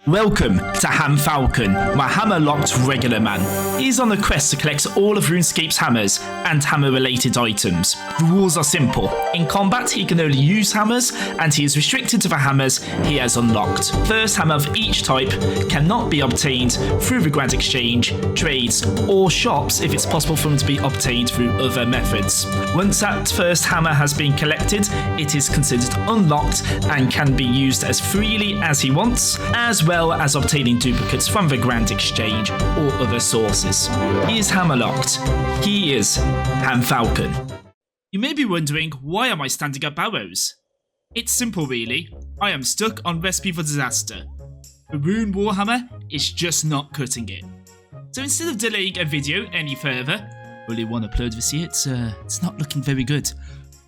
Welcome to Ham Falcon, my hammer-locked regular man. He is on a quest to collect all of RuneScape's hammers and hammer-related items. The rules are simple. In combat, he can only use hammers, and he is restricted to the hammers he has unlocked. First hammer of each type cannot be obtained through the Grand Exchange, trades, or shops if it's possible for them to be obtained through other methods. Once that first hammer has been collected, it is considered unlocked and can be used as freely as he wants, as well as obtaining duplicates from the Grand Exchange or other sources. He is hammer-locked. He is Ham Falcon. You may be wondering, why am I standing at Barrows? It's simple really. I am stuck on Recipe for Disaster. The Rune Warhammer is just not cutting it. So instead of delaying a video any further, only one upload this year, it's not looking very good.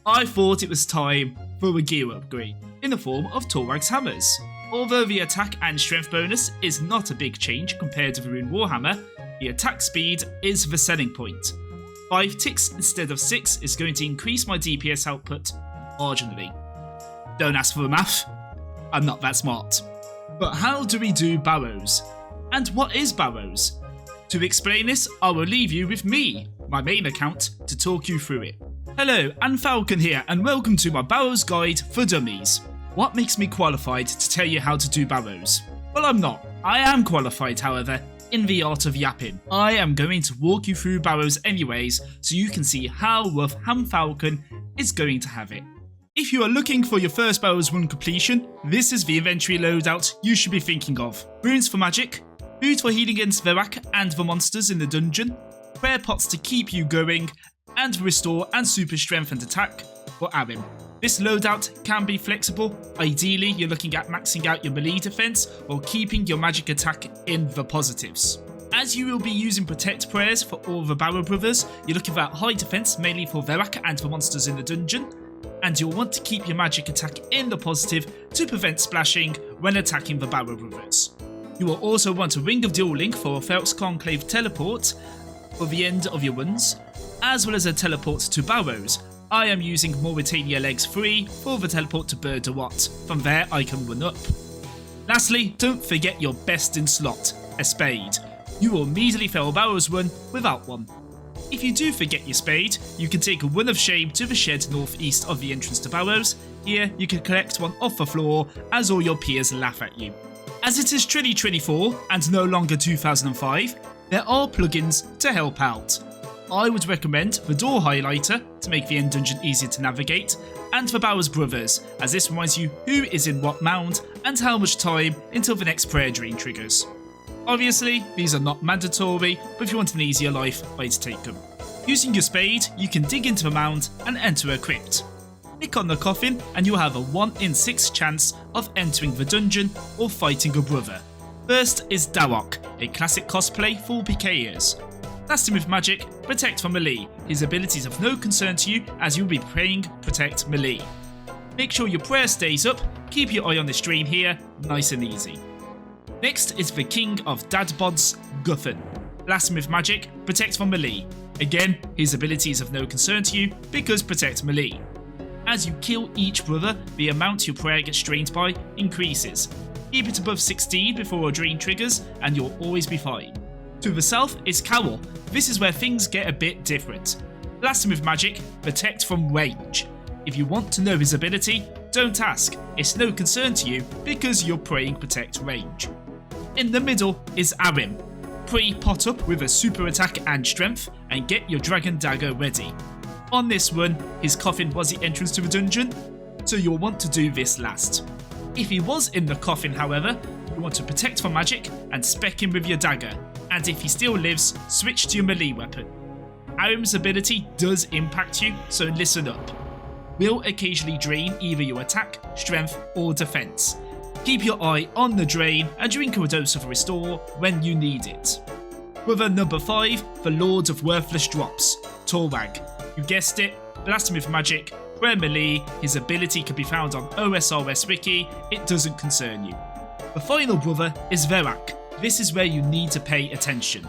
I thought it was time for a gear upgrade in the form of Torag's hammers. Although the attack and strength bonus is not a big change compared to the Rune Warhammer, the attack speed is the selling point. 5 ticks instead of 6 is going to increase my DPS output marginally. Don't ask for the math, I'm not that smart. But how do we do Barrows? And what is Barrows? To explain this, I will leave you with me, my main account, to talk you through it. Hello, Ham Falcon here, and welcome to my Barrows guide for dummies. What makes me qualified to tell you how to do Barrows? Well, I'm not. I am qualified, however, in the art of yapping. I am going to walk you through Barrows anyways, so you can see how rough Ham Falcon is going to have it. If you are looking for your first Barrows run completion, this is the inventory loadout you should be thinking of. Runes for magic, food for healing against Verak and the monsters in the dungeon, prayer pots to keep you going, and restore and super strength and attack for Arim. This loadout can be flexible. Ideally, you're looking at maxing out your melee defense while keeping your magic attack in the positives. As you will be using protect prayers for all the Barrow brothers, you're looking at high defense mainly for Verak and the monsters in the dungeon, and you'll want to keep your magic attack in the positive to prevent splashing when attacking the Barrow brothers. You will also want a Ring of Dueling for a Felix Conclave teleport for the end of your runs, as well as a teleport to Barrows. I am using Mauritania Legs 3 for the teleport to Bur de Wat. From there I can run up. Lastly, don't forget your best in slot, a spade. You will immediately fail Barrows run without one. If you do forget your spade, you can take a run of shame to the shed northeast of the entrance to Barrows. Here you can collect one off the floor as all your peers laugh at you. As it is 2024 and no longer 2005, there are plugins to help out. I would recommend the Door Highlighter to make the end dungeon easier to navigate, and the Barrows Brothers, as this reminds you who is in what mound and how much time until the next prayer drain triggers. Obviously, these are not mandatory, but if you want an easier life, I'd take them. Using your spade, you can dig into the mound and enter a crypt. Click on the coffin and you'll have a 1 in 6 chance of entering the dungeon or fighting a brother. First is Darok, a classic cosplay for PKers. Blasting with magic, protect from melee. His abilities have no concern to you as you'll be praying protect melee. Make sure your prayer stays up, keep your eye on the stream here, nice and easy. Next is the King of Dadbods, Guthun. Blasting with magic, protect from melee. Again, his abilities have no concern to you because protect melee. As you kill each brother, the amount your prayer gets drained by increases. Keep it above 16 before a drain triggers and you'll always be fine. To the south is Cowl. This is where things get a bit different. Blasting with magic, protect from range. If you want to know his ability, don't ask, it's no concern to you because you're praying protect range. In the middle is Arim. Pray pot up with a super attack and strength and get your dragon dagger ready. On this run, his coffin was the entrance to the dungeon, so you'll want to do this last. If he was in the coffin however, you want to protect from magic and spec him with your dagger. And if he still lives, switch to your melee weapon. Arim's ability does impact you, so listen up. Will occasionally drain either your attack, strength or defense. Keep your eye on the drain and drink a dose of restore when you need it. Brother number 5, the Lord of Worthless Drops, Torag. You guessed it, blasting with magic, prayer melee, his ability can be found on OSRS Wiki, it doesn't concern you. The final brother is Verak. This is where you need to pay attention.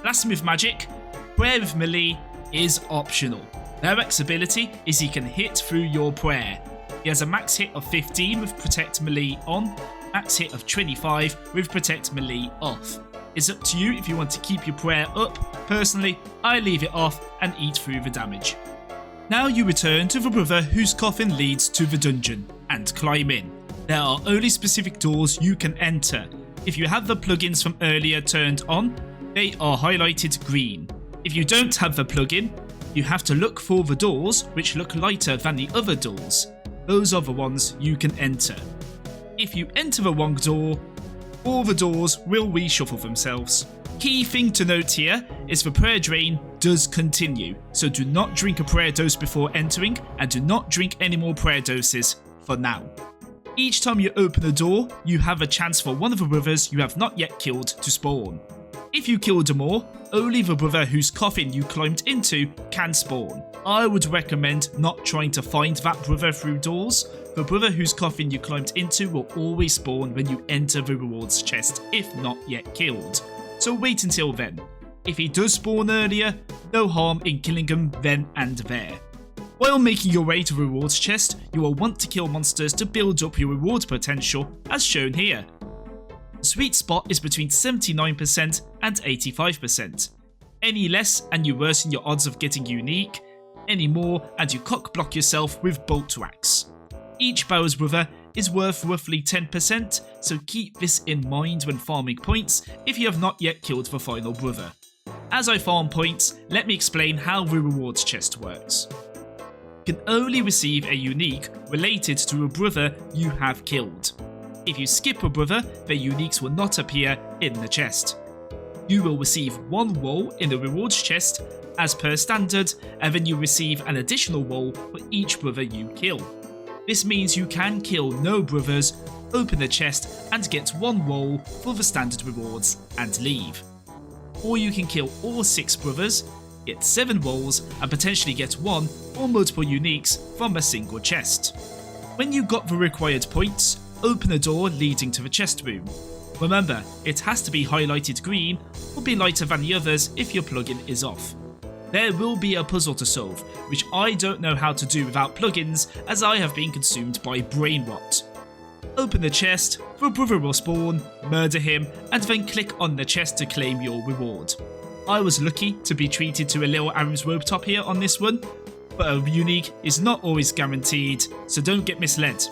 Blasting with magic, prayer with melee is optional. Verak's ability is he can hit through your prayer. He has a max hit of 15 with protect melee on, max hit of 25 with Protect Melee off. It's up to you if you want to keep your prayer up. Personally, I leave it off and eat through the damage. Now you return to the brother whose coffin leads to the dungeon and climb in. There are only specific doors you can enter. If you have the plugins from earlier turned on, they are highlighted green. If you don't have the plugin, you have to look for the doors which look lighter than the other doors. Those are the ones you can enter. If you enter the wrong door, all the doors will reshuffle themselves. Key thing to note here is the prayer drain does continue, so do not drink a prayer dose before entering and do not drink any more prayer doses for now. Each time you open a door, you have a chance for one of the brothers you have not yet killed to spawn. If you kill them all, only the brother whose coffin you climbed into can spawn. I would recommend not trying to find that brother through doors. The brother whose coffin you climbed into will always spawn when you enter the rewards chest if not yet killed. So wait until then. If he does spawn earlier, no harm in killing him then and there. While making your way to the rewards chest, you will want to kill monsters to build up your reward potential as shown here. The sweet spot is between 79% and 85%. Any less and you worsen your odds of getting unique, any more and you cock block yourself with bolt wax. Each Barrows brother is worth roughly 10%, so keep this in mind when farming points if you have not yet killed the final brother. As I farm points, let me explain how the rewards chest works. You can only receive a unique related to a brother you have killed. If you skip a brother, their uniques will not appear in the chest. You will receive one roll in the rewards chest as per standard, and then you receive an additional roll for each brother you kill. This means you can kill no brothers, open the chest and get one roll for the standard rewards and leave. Or you can kill all 6 brothers, get 7 rolls and potentially get 1 or multiple uniques from a single chest. When you got the required points, open a door leading to the chest room. Remember, it has to be highlighted green or be lighter than the others if your plugin is off. There will be a puzzle to solve, which I don't know how to do without plugins as I have been consumed by brain rot. Open the chest, the brother will spawn, murder him, and then click on the chest to claim your reward. I was lucky to be treated to a little Aram's robe top here on this one, but a unique is not always guaranteed, so don't get misled.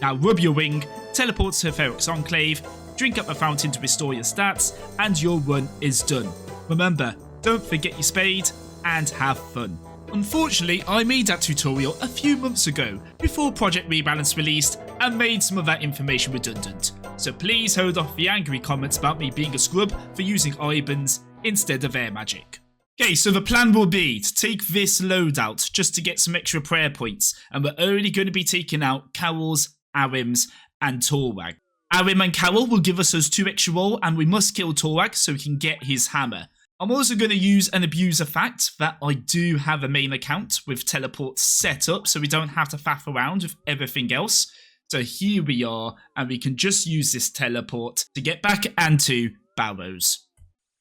Now rub your wing, teleport to Ferroc's Enclave, drink up a fountain to restore your stats, and your run is done. Remember, don't forget your spade, and have fun. Unfortunately, I made that tutorial a few months ago, before Project Rebalance released, and made some of that information redundant. So please hold off the angry comments about me being a scrub for using Ibans instead of air magic. Okay, so the plan will be to take this loadout just to get some extra prayer points, and we're only going to be taking out Carol's, Arim's, and Torwag. Arim and Carol will give us those 2 extra roll, and we must kill Torwag so we can get his hammer. I'm also going to use and abuse the fact that I do have a main account with teleports set up so we don't have to faff around with everything else. So here we are, and we can just use this teleport to get back and to Barrows.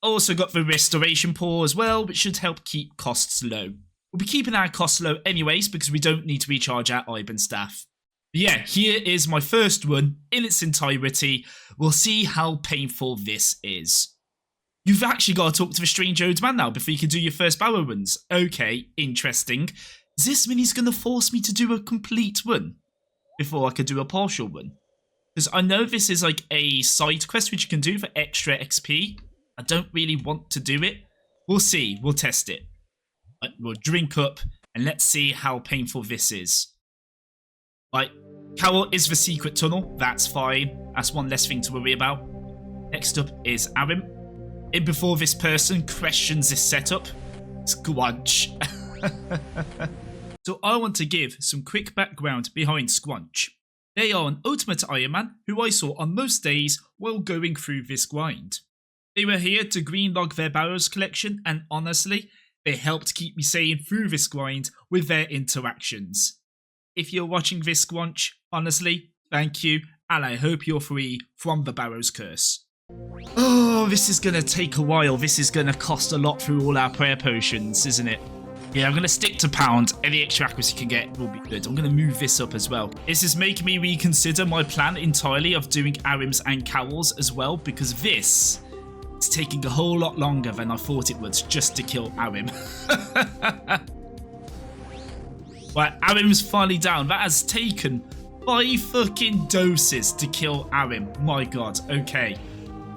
Also got the restoration paw as well, which should help keep costs low. We'll be keeping our costs low anyways because we don't need to recharge our Iban staff. But yeah, here is my first one in its entirety. We'll see how painful this is. You've actually got to talk to the strange old man now before you can do your first Barrow runs. Okay, interesting. Does this mean he's going to force me to do a complete run before I can do a partial run? Because I know this is like a side quest which you can do for extra XP. I don't really want to do it. We'll see. We'll test it. We'll drink up and let's see how painful this is. Right, Carol is the secret tunnel. That's fine. That's one less thing to worry about. Next up is Arim. In before this person questions this setup. Squanch. So I want to give some quick background behind Squanch. They are an ultimate Iron Man who I saw on most days while going through this grind. They were here to greenlog their Barrows collection, and honestly, they helped keep me sane through this grind with their interactions. If you're watching this, Squanch, honestly, thank you, and I hope you're free from the Barrows curse. Oh, this is going to take a while. This is going to cost a lot through all our prayer potions, isn't it? Yeah, I'm going to stick to pound. Any extra accuracy can get will be good. I'm going to move this up as well. This is making me reconsider my plan entirely of doing Arims and Cowls as well, because this is taking a whole lot longer than I thought it would just to kill Arim. Right, Arim's finally down. That has taken 5 fucking doses to kill Arim. My god, okay.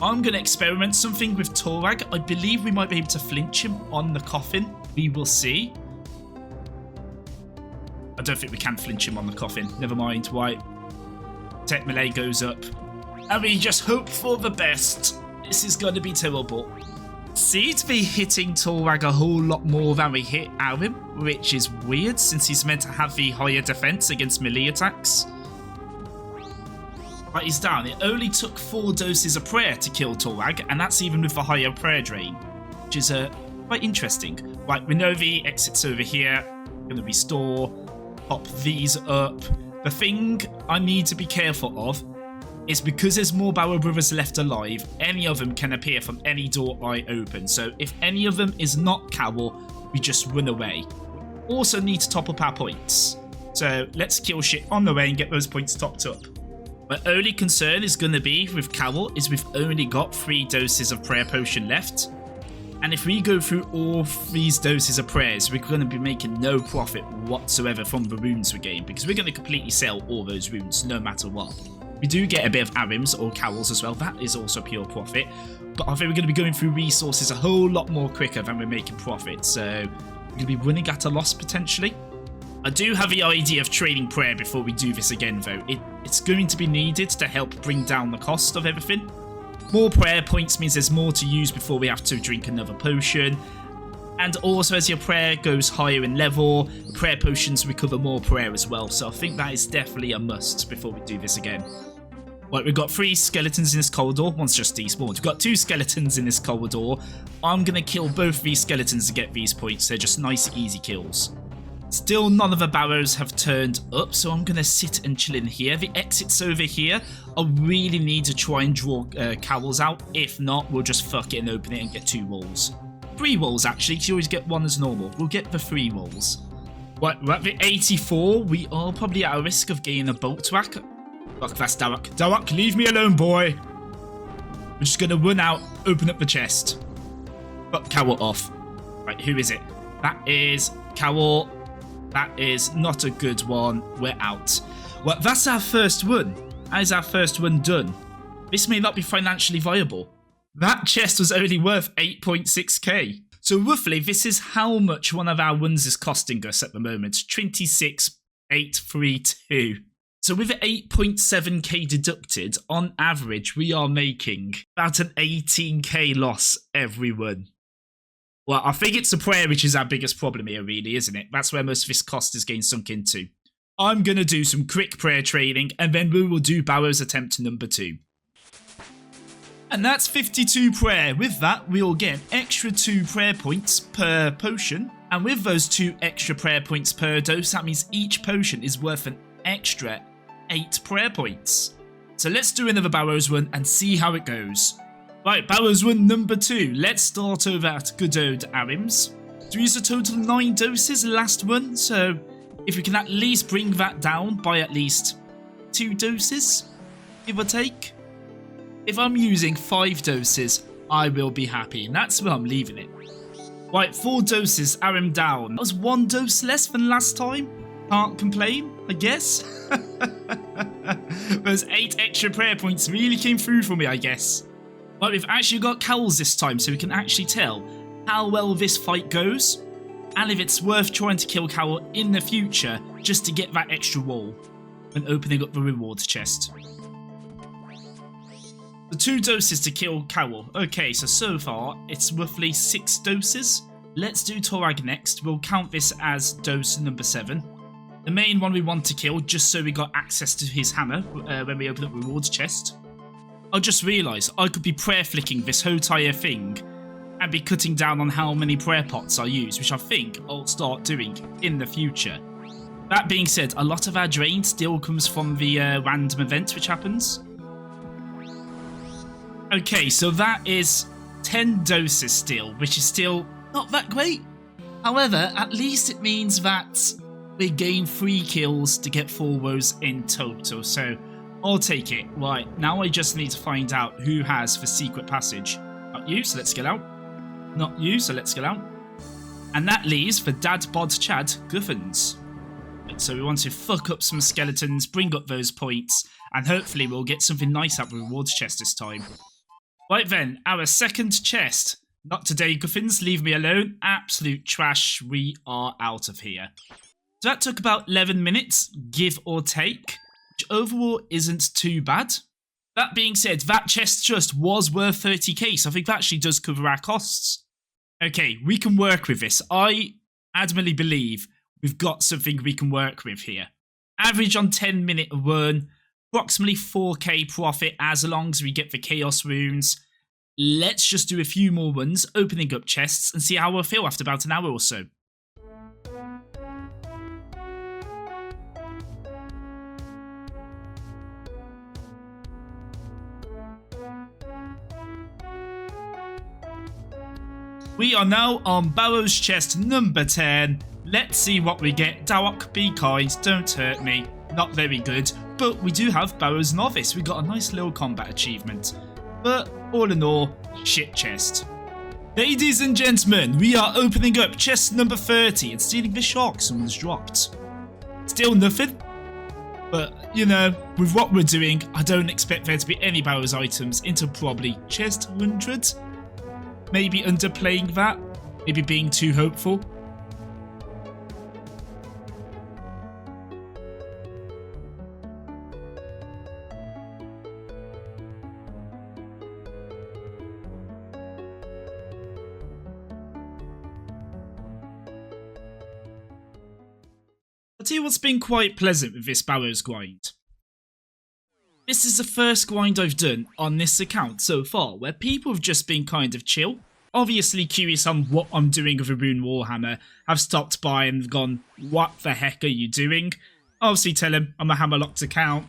I'm going to experiment something with Torag. I believe we might be able to flinch him on the coffin. We will see. I don't think we can flinch him on the coffin. Never mind. Right. Tech melee goes up. And we just hope for the best. This is going to be terrible. Seems to be hitting Torag a whole lot more than we hit Arim, which is weird since he's meant to have the higher defense against melee attacks. Right, he's down. It only took 4 doses of prayer to kill Torag, and that's even with the higher prayer drain, which is quite interesting. Right, we know the exit's over here. I'm going to restore, pop these up. The thing I need to be careful of is because there's more Barrow brothers left alive, any of them can appear from any door I open. So if any of them is not Cowl, we just run away. Also need to top up our points. So let's kill shit on the way and get those points topped up. My only concern is going to be with Cowl is we've only got 3 doses of prayer potion left. And if we go through all 3 doses of prayers, we're going to be making no profit whatsoever from the runes we gain, because we're going to completely sell all those runes no matter what. We do get a bit of Arims or Cowls as well. That is also pure profit. But I think we're going to be going through resources a whole lot more quicker than we're making profit. So we're going to be running at a loss potentially. I do have the idea of trading prayer before we do this again though. It's going to be needed to help bring down the cost of everything. More prayer points means there's more to use before we have to drink another potion. And also as your prayer goes higher in level, prayer potions recover more prayer as well. So I think that is definitely a must before we do this again. Right, we've got 3 skeletons in this corridor. One's just despawned. We've got 2 skeletons in this corridor. I'm going to kill both these skeletons to get these points. They're just nice, easy kills. Still, none of the Barrows have turned up, so I'm going to sit and chill in here. The exit's over here. I really need to try and draw Cowls out. If not, we'll just fuck it and open it and get 2 walls. 3 walls, actually, because you always get 1 as normal. We'll get the 3 walls. Right, we're at the 84. We are probably at a risk of getting a bolt whack. Fuck, that's Darak. Darak, leave me alone, boy. We're just going to run out, open up the chest. Fuck Cowl off. Right, who is it? That is Cowl. That is not a good one. We're out. Well, that's our first one. That is our first one done. This may not be financially viable. That chest was only worth 8.6k. So roughly, this is how much one of our ones is costing us at the moment. 26,832. So with 8.7k deducted, on average, we are making about an 18k loss every one. Well, I think it's the prayer which is our biggest problem here, really, isn't it? That's where most of this cost is getting sunk into. I'm going to do some quick prayer trading, and then we will do Barrow's attempt number 2. And that's 52 prayer. With that, we'll get an extra 2 prayer points per potion. And with those 2 extra prayer points per dose, that means each potion is worth an extra 8 prayer points. So let's do another Barrows one and see how it goes. Right, Barrows one number 2. Let's start over at good old Arims. So we used a total of 9 doses last one, so if we can at least bring that down by at least 2 doses, give or take. If I'm using 5 doses, I will be happy, and that's where I'm leaving it. Right, 4 doses, Arim down. That was 1 dose less than last time. Can't complain, I guess. Those 8 extra prayer points really came through for me, I guess. Right, we've actually got Cowls this time, so we can actually tell how well this fight goes, and if it's worth trying to kill Cowl in the future just to get that extra wall when opening up the rewards chest. The 2 doses to kill Cowl. Okay, so far it's roughly 6 doses. Let's do Torag next. We'll count this as dose number 7. The main one we want to kill, just so we got access to his hammer when we open up rewards chest. I just realised I could be prayer flicking this whole entire thing and be cutting down on how many prayer pots I use, which I think I'll start doing in the future. That being said, a lot of our drain still comes from the random event which happens. Okay, so that is 10 doses still, which is still not that great. However, at least it means that we gain 3 kills to get 4 woes in total, so I'll take it. Right, now I just need to find out who has the secret passage. Not you, so let's get out. Not you, so let's get out. And that leaves for Dad Bod Chad Griffins. So we want to fuck up some skeletons, bring up those points, and hopefully we'll get something nice out of the rewards chest this time. Right then, our second chest. Not today, Griffins, leave me alone. Absolute trash, we are out of here. So that took about 11 minutes, give or take, which overall isn't too bad. That being said, that chest just was worth 30k, so I think that actually does cover our costs. Okay, we can work with this. I adamantly believe we've got something we can work with here. Average on 10-minute run, approximately 4k profit as long as we get the chaos runes. Let's just do a few more runs, opening up chests, and see how we'll feel after about an hour or so. We are now on Barrows chest number 10. Let's see what we get. Dawok, be kind, don't hurt me. Not very good, but we do have Barrows Novice. We got a nice little combat achievement. But all in all, shit chest. Ladies and gentlemen, we are opening up chest number 30 and stealing the shark someone's dropped. Still nothing. But, you know, with what we're doing, I don't expect there to be any Barrows items until probably chest 100. Maybe underplaying that, maybe being too hopeful. I'll tell you what's been quite pleasant with this Barrows grind. This is the first grind I've done on this account so far, where people have just been kind of chill. Obviously curious on what I'm doing with a Rune Warhammer, have stopped by and gone, what the heck are you doing? Obviously tell them I'm a Hammerlocked account.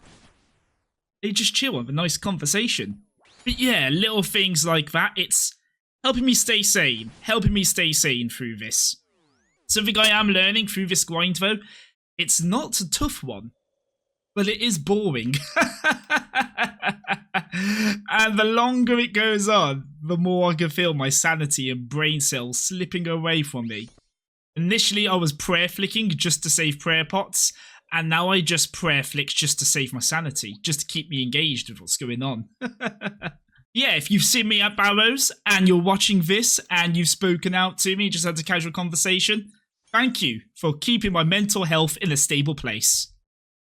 They just chill, have a nice conversation. But yeah, little things like that, it's helping me stay sane through this. Something I am learning through this grind though, it's not a tough one. But it is boring. And the longer it goes on, the more I can feel my sanity and brain cells slipping away from me. Initially, I was prayer flicking just to save prayer pots, and now I just prayer flick just to save my sanity, just to keep me engaged with what's going on. Yeah, if you've seen me at Barrows, and you're watching this, and you've spoken out to me, just had a casual conversation, thank you for keeping my mental health in a stable place.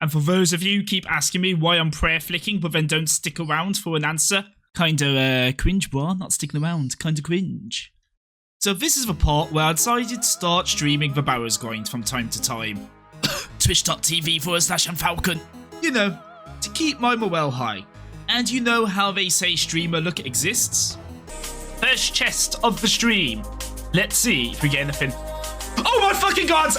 And for those of you who keep asking me why I'm prayer flicking but then don't stick around for an answer, kinda cringe, bro, not sticking around, kinda cringe. So this is the part where I decided to start streaming the Barrows grind from time to time. Twitch.tv/Unfalcon. You know, to keep my morale high. And you know how they say streamer look exists? First chest of the stream. Let's see if we get anything. Oh my fucking god!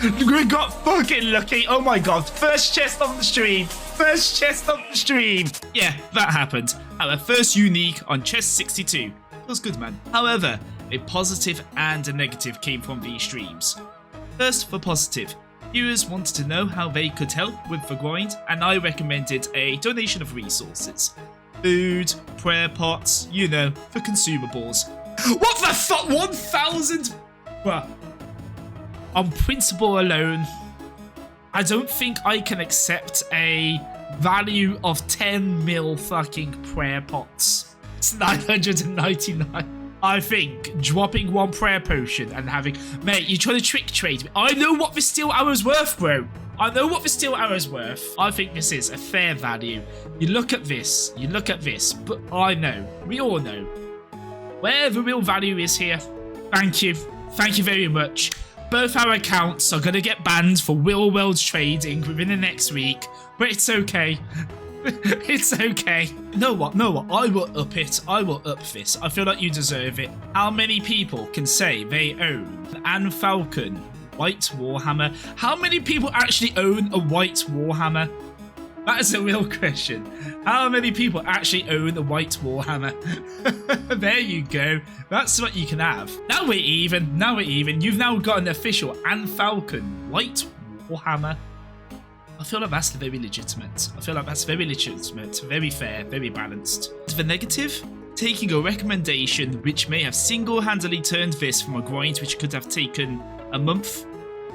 We got fucking lucky. Oh my god. First chest of the stream. First chest of the stream. Yeah, that happened. Our first unique on chest 62. Feels good, man. However, a positive and a negative came from these streams. First, for positive. Viewers wanted to know how they could help with the grind, and I recommended a donation of resources. Food, prayer pots, you know, for consumables. What the fuck? 1,000? Bruh. On principle alone, I don't think I can accept a value of 10 mil fucking prayer pots. It's 999. I think dropping one prayer potion and having... Mate, you're trying to trick trade me. I know what the steel arrow's worth, bro. I know what the steel arrow's worth. I think this is a fair value. You look at this, but I know, we all know, where the real value is here. Thank you very much. Both our accounts are going to get banned for real world trading within the next week, but it's okay. It's okay. Know what? I will up it. I will up this. I feel like you deserve it. How many people can say they own an Falcon White Warhammer? How many people actually own a White Warhammer? That is a real question. How many people actually own the white warhammer? There you go. That's what you can have. Now we're even. Now we're even. You've now got an official and Falcon white warhammer. I feel like that's very legitimate. I feel like that's very legitimate, very fair, very balanced. The negative? Taking a recommendation which may have single-handedly turned this from a grind which could have taken a month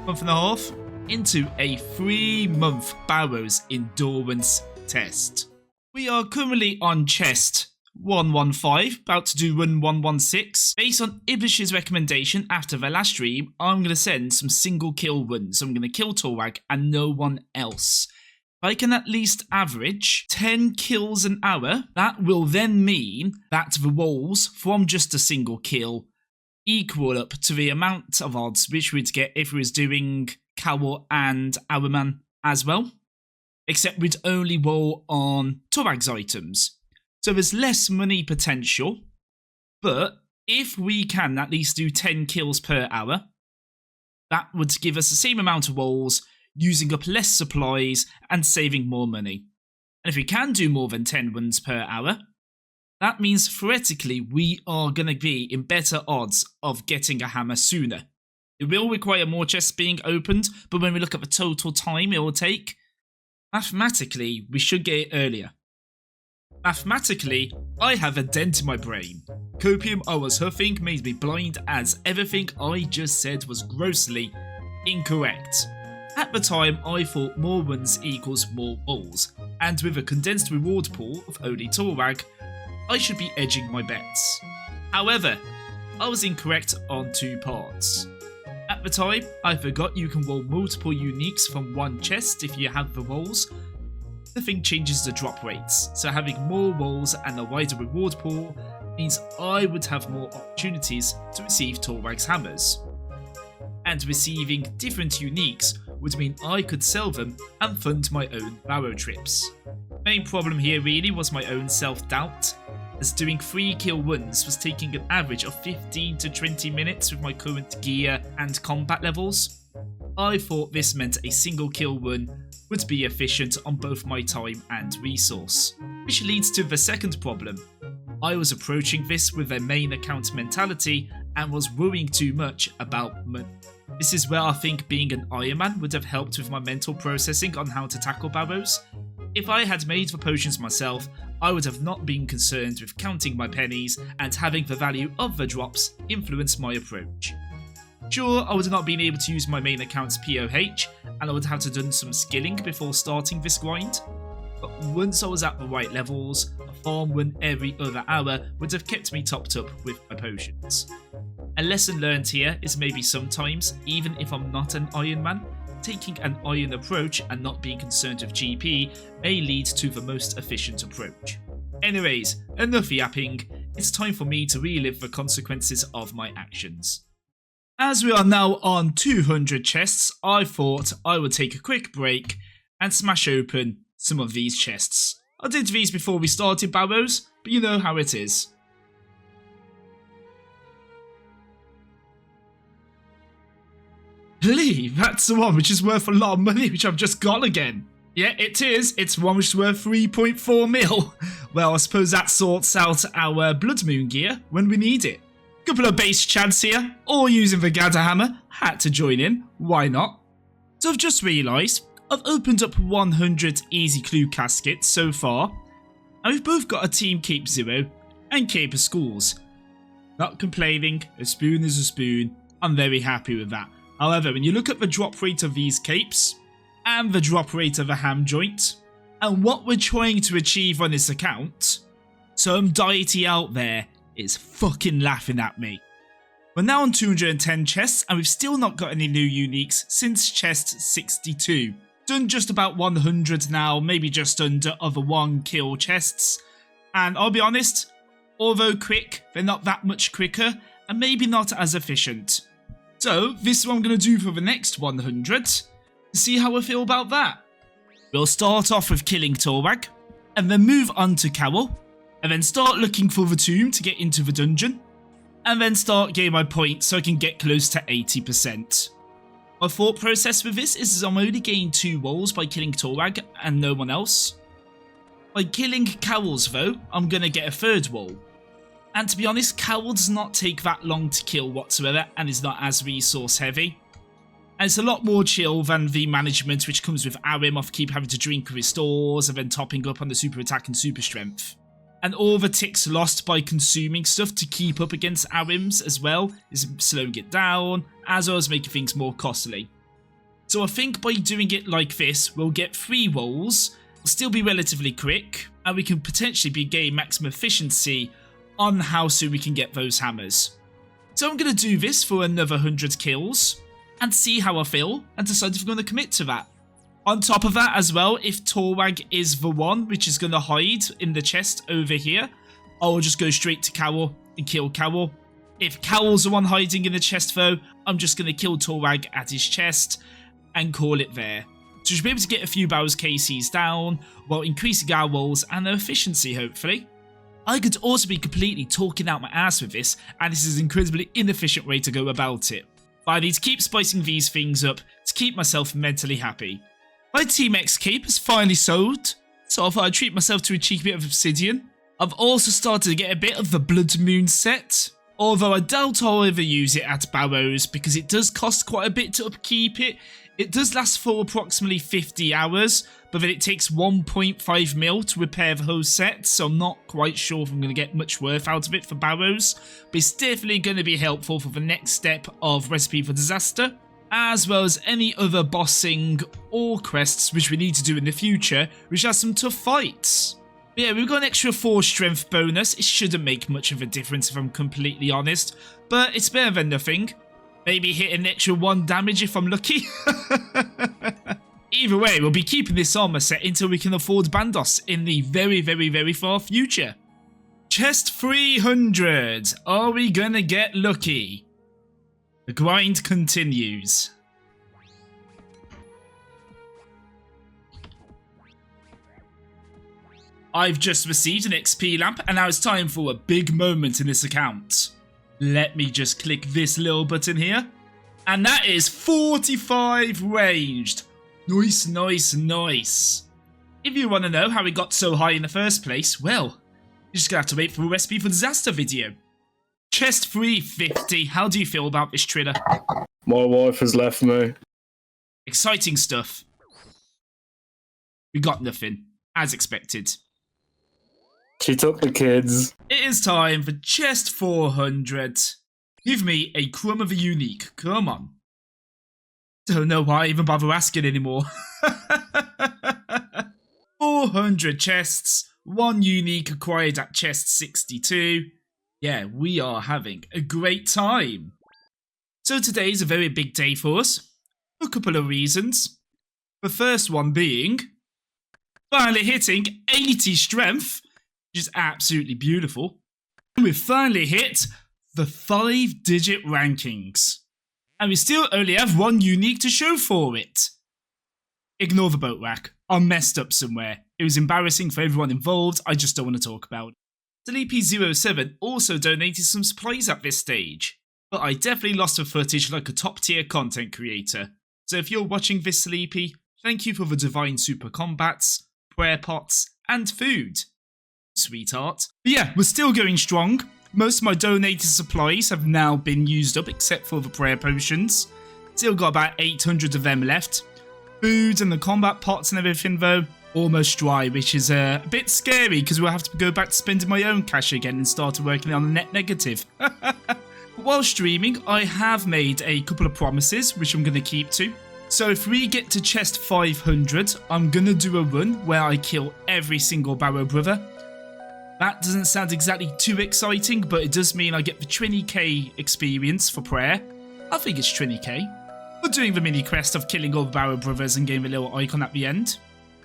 and a half, into a 3-month Barrows endurance test. We are currently on chest 115, about to do run 116. Based on Ibish's recommendation after the last stream, I'm going to send some single kill runs. I'm going to kill Torag and no one else. If I can at least average 10 kills an hour, that will then mean that the rolls from just a single kill equal up to the amount of odds which we'd get if we was doing Cowl and Hourman as well, except we'd only roll on Torag's items. So there's less money potential, but if we can at least do 10 kills per hour, that would give us the same amount of rolls, using up less supplies and saving more money. And if we can do more than 10 runs per hour, that means theoretically we are going to be in better odds of getting a hammer sooner. It will require more chests being opened, but when we look at the total time it will take, mathematically we should get it earlier. Mathematically, I have a dent in my brain. Copium I was huffing made me blind, as everything I just said was grossly incorrect. At the time, I thought more runs equals more rolls, and with a condensed reward pool of only Torag, I should be edging my bets. However, I was incorrect on 2 parts. At the time, I forgot you can roll multiple uniques from one chest if you have the rolls. The thing changes the drop rates, so having more rolls and a wider reward pool means I would have more opportunities to receive Torag's hammers. And receiving different uniques would mean I could sell them and fund my own Barrow trips. Main problem here really was my own self-doubt, as doing 3 kill runs was taking an average of 15 to 20 minutes with my current gear and combat levels. I thought this meant a single kill run would be efficient on both my time and resource. Which leads to the second problem. I was approaching this with a main account mentality and was worrying too much about money. This is where I think being an Iron Man would have helped with my mental processing on how to tackle Barrows. If I had made the potions myself, I would have not been concerned with counting my pennies and having the value of the drops influence my approach. Sure, I would have not been able to use my main account's POH, and I would have to done some skilling before starting this grind, but once I was at the right levels, a farm run every other hour would have kept me topped up with my potions. A lesson learned here is maybe sometimes, even if I'm not an Iron Man, taking an iron approach and not being concerned with GP may lead to the most efficient approach. Anyways, enough yapping, it's time for me to relive the consequences of my actions. As we are now on 200 chests, I thought I would take a quick break and smash open some of these chests. I did these before we started Barrows, but you know how it is. Lee, that's the one which is worth a lot of money, which I've just got again. Yeah, it is. It's one which is worth 3.4 mil. Well, I suppose that sorts out our Blood Moon gear when we need it. Couple of base chads here, all using the Gather Hammer. Had to join in, why not? So I've just realised, I've opened up 100 Easy Clue caskets so far, and we've both got a Team Cape Zero and Cape of Schools. Not complaining, a spoon is a spoon, I'm very happy with that. However, when you look at the drop rate of these capes, and the drop rate of a ham joint, and what we're trying to achieve on this account, some deity out there is fucking laughing at me. We're now on 210 chests, and we've still not got any new uniques since chest 62. Done just about 100 now, maybe just under of the 1 kill chests, and I'll be honest, although quick, they're not that much quicker, and maybe not as efficient. So, this is what I'm going to do for the next 100, see how I feel about that. We'll start off with killing Torag, and then move on to Cowl, and then start looking for the tomb to get into the dungeon, and then start getting my points so I can get close to 80%. My thought process with this is I'm only getting 2 rolls by killing Torag and no one else. By killing Cowls though, I'm going to get a 3rd roll. And to be honest, Cowl does not take that long to kill whatsoever and is not as resource heavy. And it's a lot more chill than the management which comes with Arim of keep having to drink restores and then topping up on the super attack and super strength. And all the ticks lost by consuming stuff to keep up against Arims as well is slowing it down, as well as making things more costly. So I think by doing it like this, we'll get 3 rolls, it'll still be relatively quick, and we can potentially be gaining maximum efficiency on how soon we can get those hammers. So I'm going to do this for another 100 kills, and see how I feel, and decide if I'm going to commit to that. On top of that as well, if Torag is the one which is going to hide in the chest over here, I'll just go straight to Cowl and kill Cowl. If Cowl's the one hiding in the chest though, I'm just going to kill Torag at his chest and call it there. So we should be able to get a few Barrows KCs down, while increasing our rolls and their efficiency hopefully. I could also be completely talking out my ass with this, and this is an incredibly inefficient way to go about it. But I need to keep spicing these things up to keep myself mentally happy. My Team X cape has finally sold, so I thought I'd treat myself to a cheeky bit of obsidian. I've also started to get a bit of the Blood Moon set, although I doubt I'll ever use it at Barrows because it does cost quite a bit to upkeep it. It does last for approximately 50 hours, but then it takes 1.5 mil to repair the whole set, so I'm not quite sure if I'm going to get much worth out of it for Barrows, but it's definitely going to be helpful for the next step of Recipe for Disaster, as well as any other bossing or quests which we need to do in the future, which has some tough fights. But yeah, we've got an extra 4 strength bonus. It shouldn't make much of a difference if I'm completely honest, but it's better than nothing. Maybe hit an extra 1 damage if I'm lucky. Either way, we'll be keeping this armor set until we can afford Bandos in the very far future. Chest 300. Are we gonna get lucky? The grind continues. I've just received an XP lamp and now it's time for a big moment in this account. Let me just click this little button here. And that is 45 ranged. Nice. If you want to know how we got so high in the first place, well, you're just going to have to wait for a Recipe for Disaster video. Chest 350. How do you feel about this trailer? My wife has left me. Exciting stuff. We got nothing, as expected. She took the kids. It is time for chest 400. Give me a crumb of a unique. Come on. Don't know why I even bother asking anymore. 400 chests. 1 unique acquired at chest 62. Yeah, we are having a great time. So today is a very big day for us. For a couple of reasons. The first one being finally hitting 80 strength, which is absolutely beautiful. And we've finally hit the 5-digit rankings. And we still only have 1 unique to show for it. Ignore the boat rack. I messed up somewhere. It was embarrassing for everyone involved. I just don't want to talk about it. Sleepy07 also donated some supplies at this stage, but I definitely lost the footage like a top tier content creator. So if you're watching this, Sleepy, thank you for the divine super combats, prayer pots, and food. Sweetheart. But yeah, we're still going strong. Most of my donated supplies have now been used up except for the prayer potions. Still got about 800 of them left. Food and the combat pots and everything though, almost dry, which is a bit scary because we'll have to go back to spending my own cash again and start working on a net negative. While streaming, I have made a couple of promises which I'm going to keep to. So if we get to chest 500, I'm going to do a run where I kill every single Barrow brother. That doesn't sound exactly too exciting, but it does mean I get the 20k experience for prayer. I think it's 20k. We're doing the mini quest of killing all the Barrow brothers and getting a little icon at the end.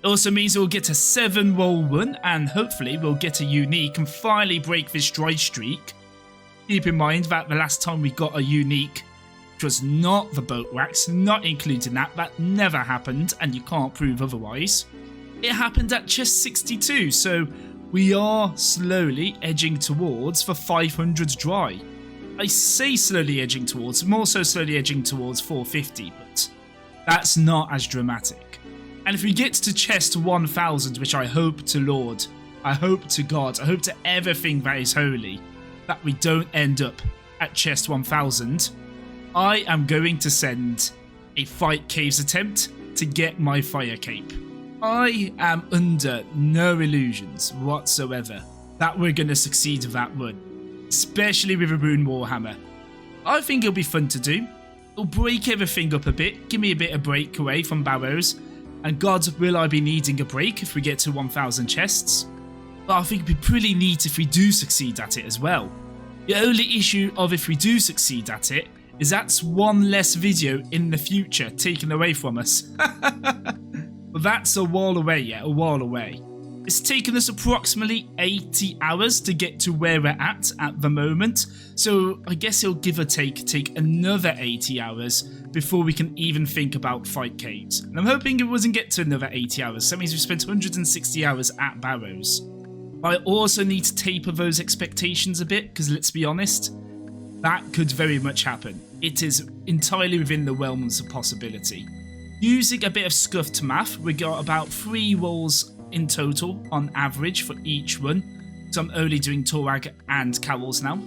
It also means we'll get a 7 roll run and hopefully we'll get a unique and finally break this dry streak. Keep in mind that the last time we got a unique, which was not the boat racks, not including that never happened and you can't prove otherwise. It happened at chest 62, so we are slowly edging towards the 500 dry. I I say slowly edging towards, more so slowly edging towards 450, but that's not as dramatic. And if we get to chest 1000, which I hope to Lord, I hope to God, I hope to everything that is holy, that we don't end up at chest 1000, I am going to send a Fight Caves attempt to get my fire cape. I am under no illusions whatsoever that we're going to succeed with that run, especially with a Rune Warhammer. I think it'll be fun to do. It'll break everything up a bit, give me a bit of break away from Barrows, and God, will I be needing a break if we get to 1000 chests? But I think it'd be pretty neat if we do succeed at it as well. The only issue of if we do succeed at it is that's one less video in the future taken away from us. But that's a while away yet, a while away. It's taken us approximately 80 hours to get to where we're at the moment, so I guess it'll give or take another 80 hours before we can even think about Fight Caves. And I'm hoping it doesn't get to another 80 hours, so that means we've spent 160 hours at Barrows. But I also need to taper those expectations a bit, because let's be honest, that could very much happen. It is entirely within the realms of possibility. Using a bit of scuffed math, we got about 3 rolls in total on average for each run. So I'm only doing Torag and Cowls now.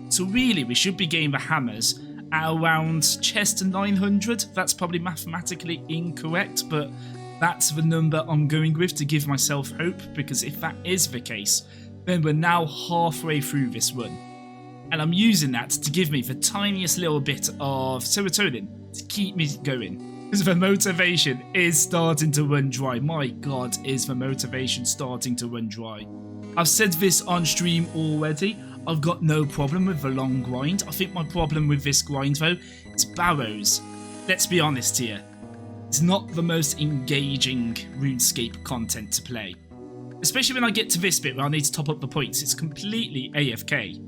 So really we should be getting the hammers at around chest 900. That's probably mathematically incorrect, but that's the number I'm going with to give myself hope, because if that is the case, then we're now halfway through this run. And I'm using that to give me the tiniest little bit of serotonin to keep me going. Because the motivation is starting to run dry. My God, is the motivation starting to run dry. I've said this on stream already. I've got no problem with the long grind. I think my problem with this grind, though, is Barrows. Let's be honest here. It's not the most engaging RuneScape content to play. Especially when I get to this bit where I need to top up the points. It's completely AFK.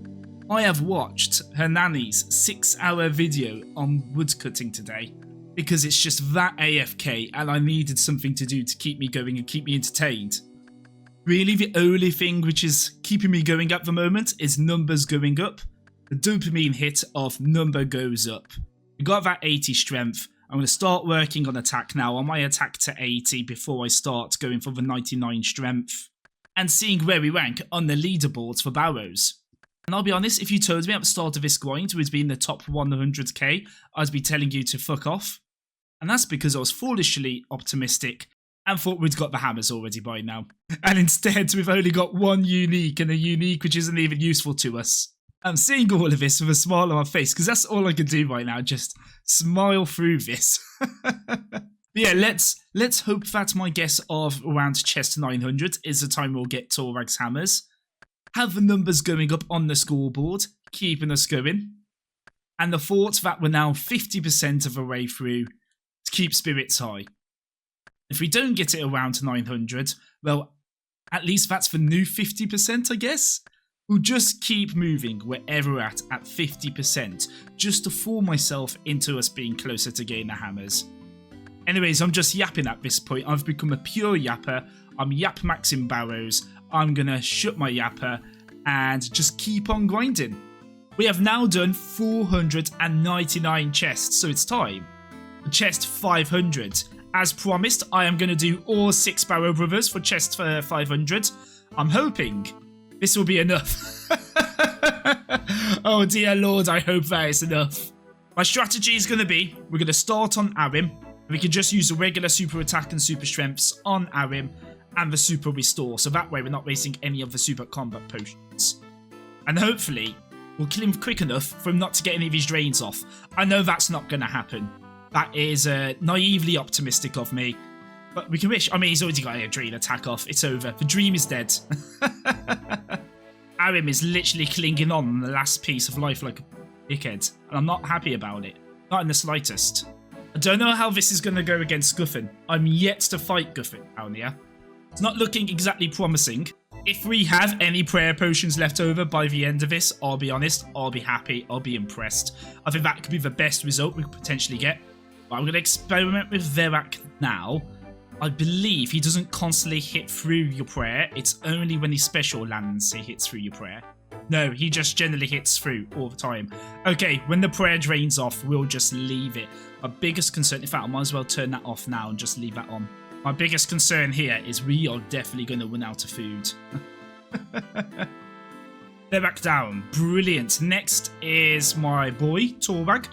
I have watched her nanny's 6-hour video on woodcutting today, because it's just that AFK and I needed something to do to keep me going and keep me entertained. Really, the only thing which is keeping me going at the moment is numbers going up. The dopamine hit of number goes up. We got that 80 strength. I'm going to start working on attack now. I might attack to 80 before I start going for the 99 strength. And seeing where we rank on the leaderboards for Barrows. And I'll be honest, if you told me at the start of this grind we'd be in the top 100k, I'd be telling you to fuck off. And that's because I was foolishly optimistic and thought we'd got the hammers already by now. And instead, we've only got one unique, and a unique which isn't even useful to us. I'm seeing all of this with a smile on my face, because that's all I can do right now, just smile through this. Yeah, let's hope that my guess of around chest 900 is the time we'll get Torag's hammers. Have the numbers going up on the scoreboard, keeping us going. And the thought that we're now 50% of the way through to keep spirits high. If we don't get it around to 900, well, at least that's the new 50%, I guess. We'll just keep moving wherever we're at 50%, just to fool myself into us being closer to getting the hammers. Anyways, I'm just yapping at this point. I've become a pure yapper. I'm yap maxing Barrows. I'm gonna shut my yapper and just keep on grinding. We have now done 499 chests, so it's time. Chest 500. As promised, I am going to do all 6 Barrow Brothers for chest 500. I'm hoping this will be enough. Oh dear Lord, I hope that is enough. My strategy is going to be, we're going to start on Arim. We can just use the regular super attack and super strengths on Arim and the super restore. So that way we're not wasting any of the super combat potions. And hopefully we'll kill him quick enough for him not to get any of his drains off. I know that's not going to happen. That is naively optimistic of me. But we can wish. I mean, he's already got a drain attack off. It's over. The dream is dead. Arim is literally clinging on the last piece of life like a dickhead. And I'm not happy about it. Not in the slightest. I don't know how this is going to go against Guffin. I'm yet to fight Guffin down here. It's not looking exactly promising. If we have any prayer potions left over by the end of this, I'll be honest, I'll be happy, I'll be impressed. I think that could be the best result we could potentially get. But I'm going to experiment with Verak now. I believe he doesn't constantly hit through your prayer. It's only when he special lands he hits through your prayer. No, he just generally hits through all the time. Okay, when the prayer drains off, we'll just leave it. My biggest concern, in fact, I might as well turn that off now and just leave that on. My biggest concern here is we are definitely going to run out of food. They're back down. Brilliant. Next is my boy, Torag.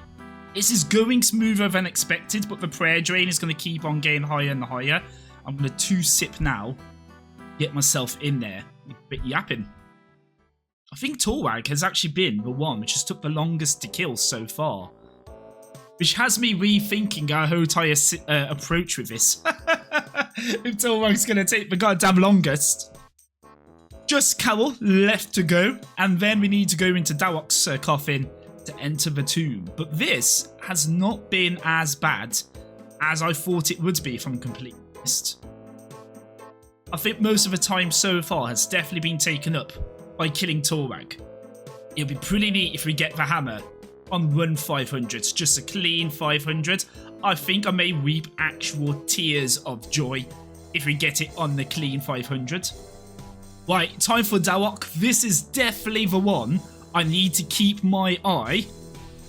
This is going smoother than expected, but the prayer drain is going to keep on getting higher and higher. I'm going to 2-sip now. Get myself in there. A bit yapping. I think Torag has actually been the one which has took the longest to kill so far. Which has me rethinking our whole entire approach with this. If Torag's going to take the goddamn longest. Just Carol left to go, and then we need to go into Dawok's coffin to enter the tomb. But this has not been as bad as I thought it would be, if I'm completely honest. I think most of the time so far has definitely been taken up by killing Torag. It'll be pretty neat if we get the hammer on run 500, just a clean 500. I think I may weep actual tears of joy if we get it on the clean 500. Right, time for Dawok. This is definitely the one I need to keep my eye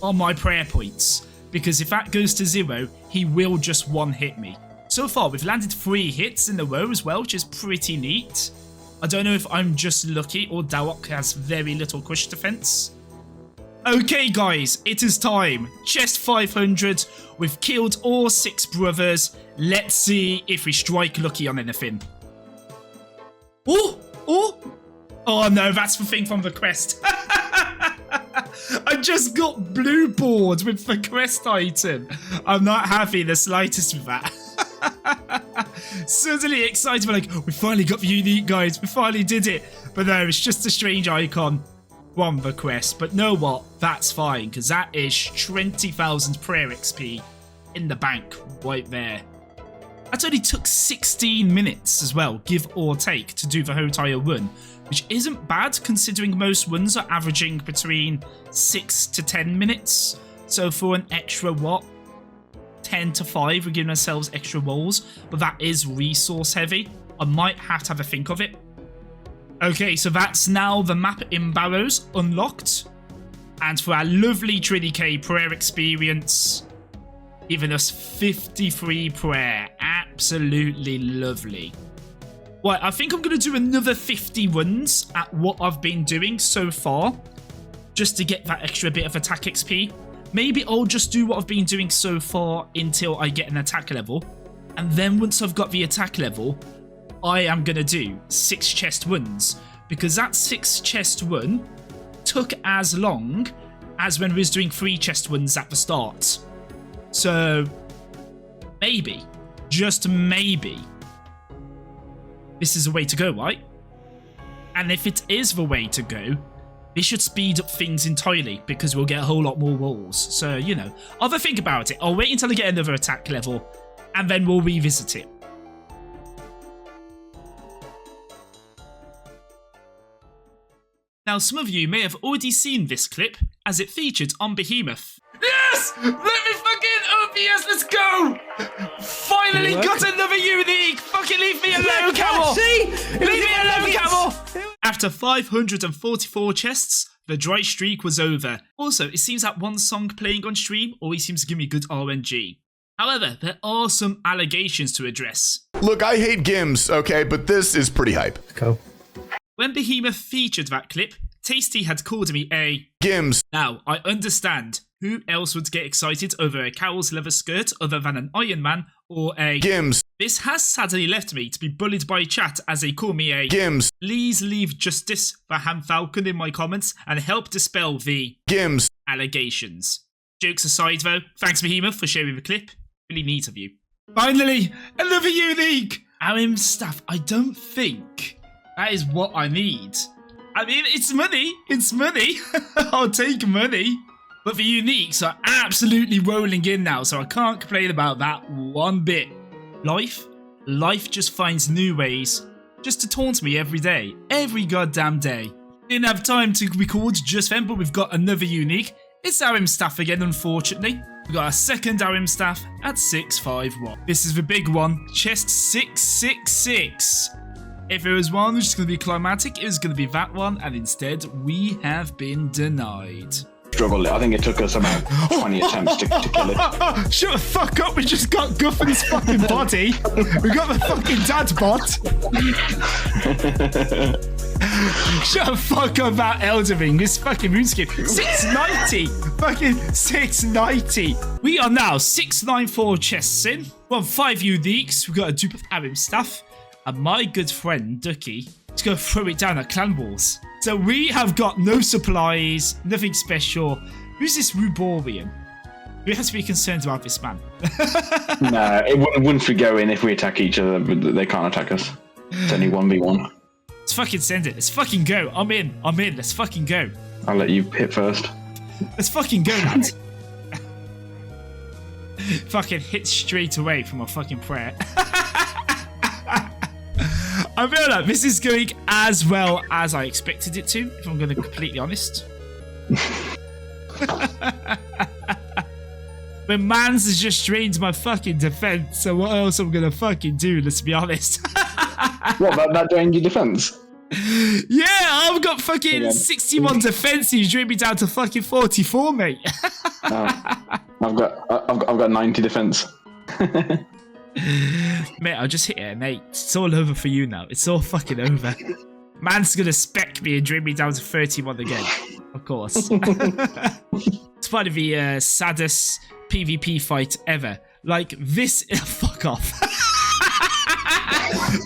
on my prayer points, because if that goes to 0, he will just one-hit me. So far, we've landed 3 hits in a row as well, which is pretty neat. I don't know if I'm just lucky or Dawok has very little crush defense. Okay, guys, it is time. Chest 500. We've killed all 6 brothers. Let's see if we strike lucky on anything. Oh! Oh! Oh no, that's the thing from the quest. I just got blue board with the quest item. I'm not happy the slightest with that. Suddenly excited, but like, we finally got the unique, guys. We finally did it. But no, it's just a strange icon from the quest. But know what? That's fine, because that is 20,000 prayer XP in the bank right there. That only took 16 minutes as well, give or take, to do the whole entire run, which isn't bad considering most runs are averaging between 6 to 10 minutes. So for an extra, what? 10 to 5, we're giving ourselves extra rolls, but that is resource heavy. I might have to have a think of it. Okay, so that's now the map in Barrows unlocked. And for our lovely 20k prayer experience, giving us 53 prayer. Absolutely lovely. Right, I think I'm going to do another 50 runs at what I've been doing so far, just to get that extra bit of attack XP. Maybe I'll just do what I've been doing so far until I get an attack level. And then once I've got the attack level, I am going to do 6 chest runs. Because that 6 chest run took as long as when we was doing 3 chest runs at the start. So, maybe, just maybe, this is the way to go, right? And if it is the way to go, this should speed up things entirely, because we'll get a whole lot more rolls. So, you know, I'll have a think about it. I'll wait until I get another attack level, and then we'll revisit it. Now, some of you may have already seen this clip, as it featured on Behemoth. Yes! Let me fucking OPS, let's go! Finally got another unique! Fucking leave me alone, Camel! Leave me alone, Camel! After 544 chests, the dry streak was over. Also, it seems that one song playing on stream always seems to give me good RNG. However, there are some allegations to address. Look, I hate GIMs, okay, but this is pretty hype. Cool. When Behemoth featured that clip, Tasty had called me a GIMs. Now, I understand. Who else would get excited over a Carol's leather skirt other than an Iron Man or a GIMs? This has sadly left me to be bullied by chat as they call me a GIMs. Please leave Justice for Ham Falcon in my comments and help dispel the GIMs allegations. Jokes aside though, thanks Behemoth for sharing the clip. Really neat of you. Finally, another unique! Arim stuff, I don't think that is what I need. I mean, it's money. It's money. I'll take money. But the uniques are absolutely rolling in now, so I can't complain about that one bit. Life just finds new ways just to taunt me every day. Every goddamn day. Didn't have time to record just then, but we've got another unique. It's Arim stuff again, unfortunately. We got our second Arim staff at 651. This is the big one, chest 666. If there was one which is going to be climatic, it was going to be that one, and instead we have been denied. Struggled. I think it took us about 20 attempts to kill it. Shut the fuck up, we just got Guffin's fucking body. We got the fucking dad bot. Shut the fuck up about Elden Ring, this fucking RuneScape. 690! Fucking 690! We are now 694 chests in. Well, 5 uniques. We've got a dupe of Arim staff. And my good friend, Ducky, is going to throw it down at clan walls. So we have got no supplies, nothing special. Who's this Ruborian? We have to be concerned about this man. No, it wouldn't be going if we attack each other, but they can't attack us. It's only 1v1. Let's fucking send it. Let's fucking go. I'm in. Let's fucking go. I'll let you hit first. Let's fucking go, lad. Fucking hit straight away from a fucking prayer. I feel like this is going as well as I expected it to, if I'm going to be completely honest. But Mans has just drained my fucking defense, so what else am I going to fucking do, let's be honest. What, that drained your defense? Yeah, I've got fucking 61 defense, you drained me down to fucking 44, mate. I've got 90 defense. Mate, I'll just hit it an 8. It's all over for you now. It's all fucking over. Man's gonna spec me and drain me down to 31 again. Of course. It's part of the saddest PvP fight ever. Like, this... Fuck off.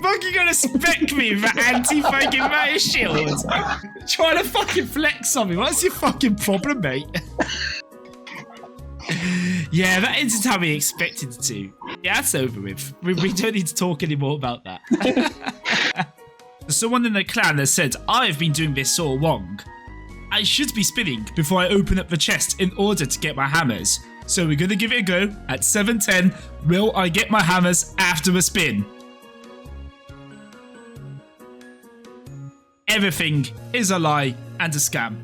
Fucking gonna spec me with that anti-fucking matter shield. Trying to fucking flex on me. What's your fucking problem, mate? Yeah, that isn't how we expected it to. Yeah, that's over with. We don't need to talk anymore about that. Someone in the clan has said, I've been doing this all wrong. I should be spinning before I open up the chest in order to get my hammers. So we're going to give it a go. At 7:10, will I get my hammers after a spin? Everything is a lie and a scam.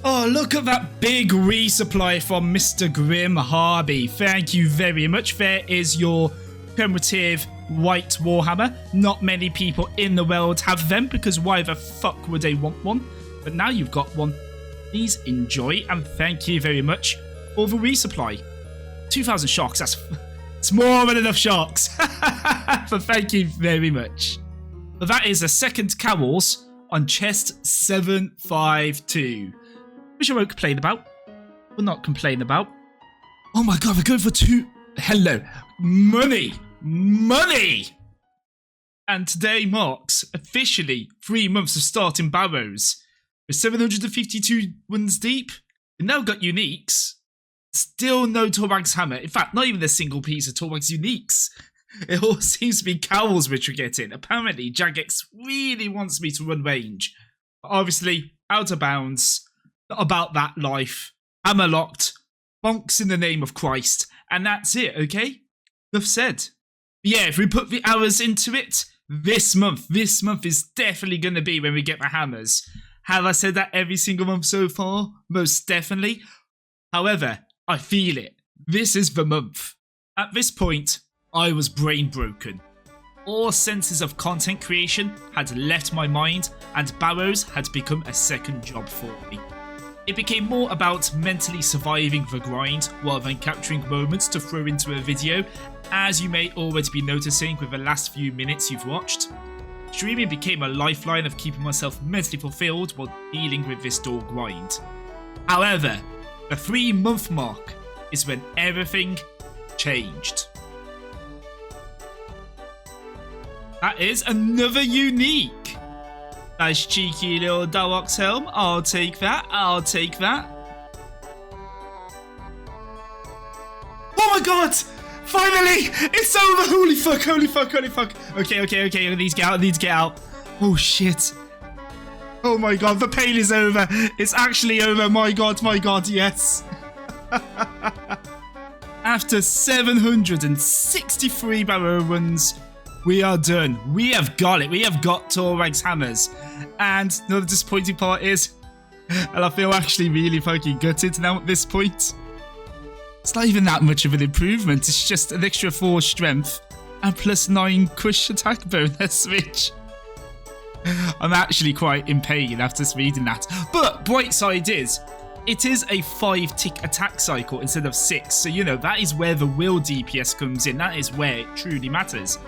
Oh, look at that big resupply from Mr. Grim Harby. Thank you very much. There is your primitive white warhammer. Not many people in the world have them, because why the fuck would they want one? But now you've got one. Please enjoy, and thank you very much for the resupply. 2,000 sharks, it's more than enough sharks. But thank you very much. But that is a second Cowls on chest 752. Which I won't complain about. Will not complain about. Oh my god, we're going for 2. Hello. Money. Money! And today marks officially 3 months of starting Barrows. We're 752 ones deep. We've now got uniques. Still no Torbag's hammer. In fact, not even a single piece of Torbag's uniques. It all seems to be Cowls which we're getting. Apparently, Jagex really wants me to run range. But obviously, out of bounds. Not about that life. Hammer locked. Bonks in the name of Christ. And that's it, okay? Enough said. But yeah, if we put the hours into it, this month is definitely going to be when we get the hammers. Have I said that every single month so far? Most definitely. However, I feel it. This is the month. At this point, I was brain broken. All senses of content creation had left my mind, and Barrows had become a second job for me. It became more about mentally surviving the grind rather than capturing moments to throw into a video, as you may already be noticing with the last few minutes you've watched. Streaming became a lifeline of keeping myself mentally fulfilled while dealing with this dull grind. However, the 3-month mark is when everything changed. That is another unique. Nice cheeky little Dawox helm. I'll take that. Oh my god! Finally! It's over! Holy fuck. Okay. I need to get out. Oh shit. Oh my god, the pain is over. It's actually over. My god, yes. After 763 barrow runs, we are done. We have got it. We have got Torag's hammers. And another disappointing part is, and I feel actually really fucking gutted now at this point, It's not even that much of an improvement. It's just an extra 4 strength and plus 9 crush attack bonus, which I'm actually quite in pain after reading that. But bright side is, it is a 5-tick attack cycle instead of 6. So, you know, that is where the will DPS comes in. That is where it truly matters.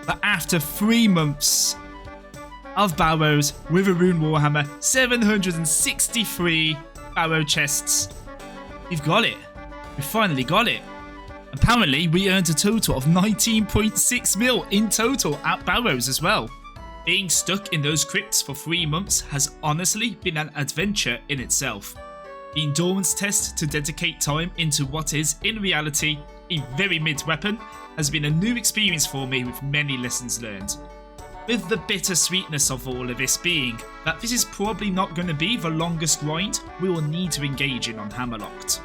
But after 3 months of Barrows with a Rune Warhammer, 763 Barrow chests, we've got it. We finally got it. Apparently, we earned a total of 19.6 mil in total at Barrows as well. Being stuck in those crypts for 3 months has honestly been an adventure in itself. The endurance test to dedicate time into what is, in reality, a very mid weapon has been a new experience for me with many lessons learned. With the bittersweetness of all of this being that this is probably not going to be the longest grind we will need to engage in on Hammerlocked.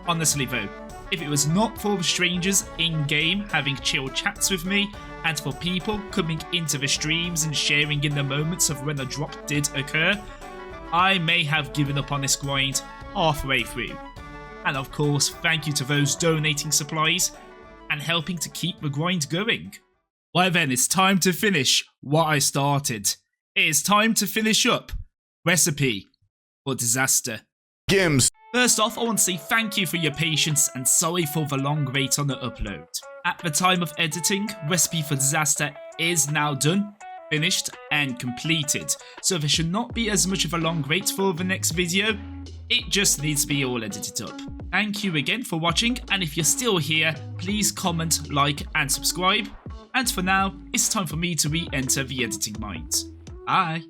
Honestly though, if it was not for the strangers in-game having chill chats with me, and for people coming into the streams and sharing in the moments of when a drop did occur, I may have given up on this grind halfway through. And of course, thank you to those donating supplies and helping to keep the grind going. Well then, it's time to finish what I started. It is time to finish up Recipe for Disaster. Gims. First off, I want to say thank you for your patience and sorry for the long wait on the upload. At the time of editing, Recipe for Disaster is now done, finished and completed, so there should not be as much of a long wait for the next video. It just needs to be all edited up. Thank you again for watching, and if you're still here, please comment, like and subscribe. And for now, it's time for me to re-enter the editing mines. Bye!